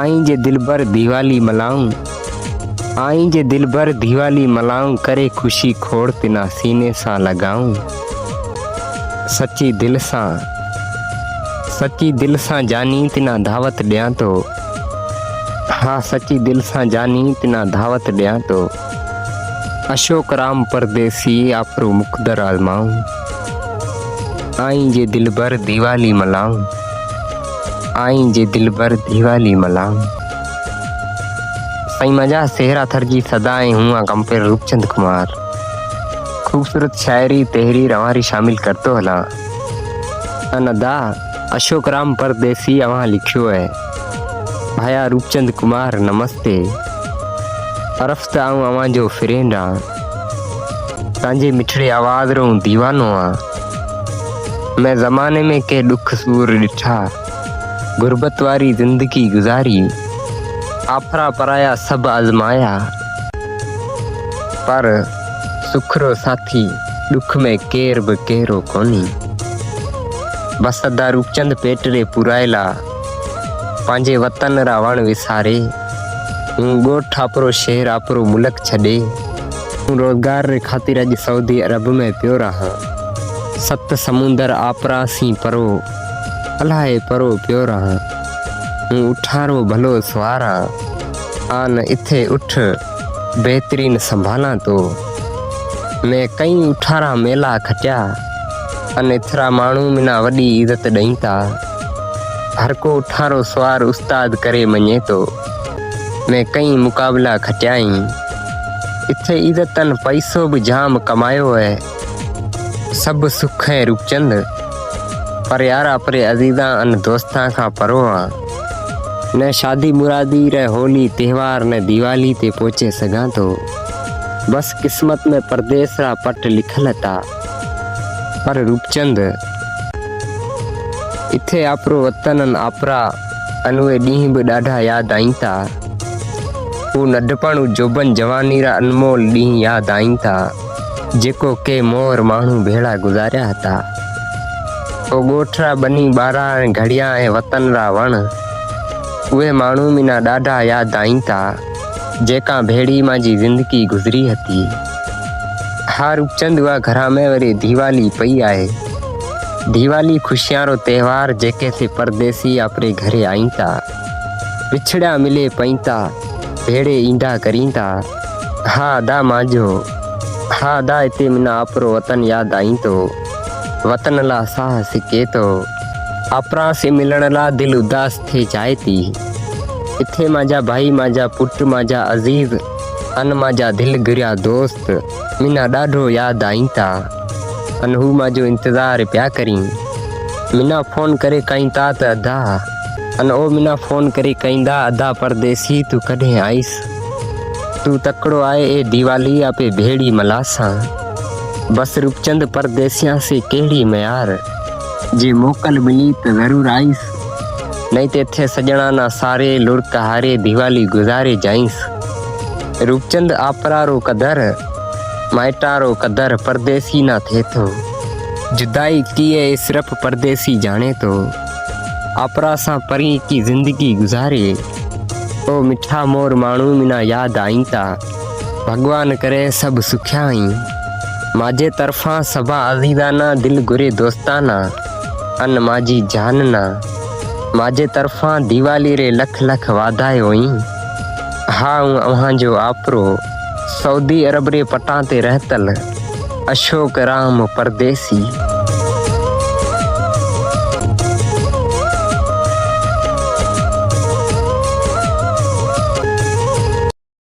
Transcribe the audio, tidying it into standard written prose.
आई जे दिल भर दिवाली मल्हाऊं, आई जे दिल भर दिवाली मल्हाऊं, करे खुशी खोड़ तिना सीने सां लॻाऊं। सच्ची दिल सां जानी तिना दावत ॾियां थो, हाँ सच्ची दिल सां जानी तिना दावत ॾियां थो। अशोक राम परदेसी आपरो मुक़दर आज़माऊं, आई जे दिल भर दिवाली मल्हाऊं, आई जे दिल भर दिवाली मल्हाऊं। साईं मजा सेहरा थर जी सदाएं हुआ कंपेयर रूपचंद कुमार। खूबसूरत शायरी तहरीर हमारी शामिल करतो हला। अनदा अशोक राम परदेसी अवां लिखियो है। भाया रूपचंद कुमार नमस्ते। अरफ्त आऊं अवां जो फ्रेंड आ, तांजे मिठड़े आवाज़ रो दीवानो आ। मैं ज़माने में के दुख सूर ॾिठा, गुरबत वारी ज़िंदगी गुज़ारी। आफरा पराया सब आज़माया, पर सुखरो साथी दुख में केर बि केरो कोनी। बस अदा रूपचंद पेटरे पुरायला, पांजे वतन रा वण विसारे। गोठ आपरो शहर आपरो मुल्क छॾे, रोजगार रे खातिर अज सऊदी अरब में पियो रहा। 7 समुंदर आपरा सी परो, अलाए परो पियो रहा। उठारो भलो सवारा, आन इथे उठ बेहतरीन संभाला तो। मैं कई उठारा मेला खटिया, अन एतिरा माण्हू मिना वॾी इज़त ॾेई था। हर को उठारो सवार उस्ताद करे मञे तो। मैं कई मुकाबला खटियाई, इथे इज़तन पैसो भी जाम कमायो है। सब सुख है रूपचंद, पर यारा परे अजीज़ा अन दोस्तां खां परो आ। न शादी मुरादी रे होली त्योहार न दिवाली ते पहुचे सघां तो। बस किस्मत में परदेस रा पट लिखल था। पर रूपचंद इथे आपरो वतन आपरा अनुए ॾींहं बि ॾाढा याद आई था। हू नंढपण जोबन जवानी रा अनमोल ॾींहं याद आई था, जेको के मोर माण्हू भेड़ा गुज़ारिया था। ओ ॻोठरा बनी ॿारा घड़िया ऐं वतन रा वण, उहे माण्हू मिना ॾाढा याद आई था, जेका भेड़ी मांजी ज़िंदगी गुज़री हती। हाँ रूपचंद उहा घरा में वरी दिवाली पई आहे। दिवाली खुशियां रो त्योहार जेके से परदेसी आपरे घरे आई था। विछड़ा मिले पई था, भेड़े ईंदा करी था। हाँ दा मांजो, हाँ दा इते मिना आपरो वतन याद आई तो। वतन ला साह सिके तो, आपरा से मिलण ला दिल उदास थे जाए थी। इथे माजा भाई माजा पुट माजा अजीज अन माजा दिल गिरिया दोस्त मिना ॾाढो याद आई था। अन हू माजो इंतज़ार पिया करी। मिना फोन करे कई था त अदा, अन ओ मिना फोन करे कईंदा अदा परदेसी तू कॾहिं आईस। तू तकड़ो आए ए दिवाली आपे भेड़ी मलासा। बस रूपचंद परदेसियां से केड़ी म्यार, जे मोकल मिली त ज़रूर आईस। नहीं ते थे सजणा ना सारे लुड़क हारे दिवाली गुज़ारे जाइस। रूपचंद आपरा रो कदर माइटा रो कदर परदेसी ना थे तो। जुदाई किए सिर्फ परदेसी जाने तो। आपरा सा परी की जिंदगी गुज़ारे, ओ मिठा मोर माण्हू मिना याद आई था। भगवान करे सब सुखिया आई। माजे तरफा सभा अजीज़ाना दिल गुरे दोस्ताना, अन माजी जानना। माजे तरफा दिवाली रे लख लख वाधाए हुई। हाँ अवां जो आपरो सऊदी अरब रे पटां ते रहतल अशोक राम परदेसी।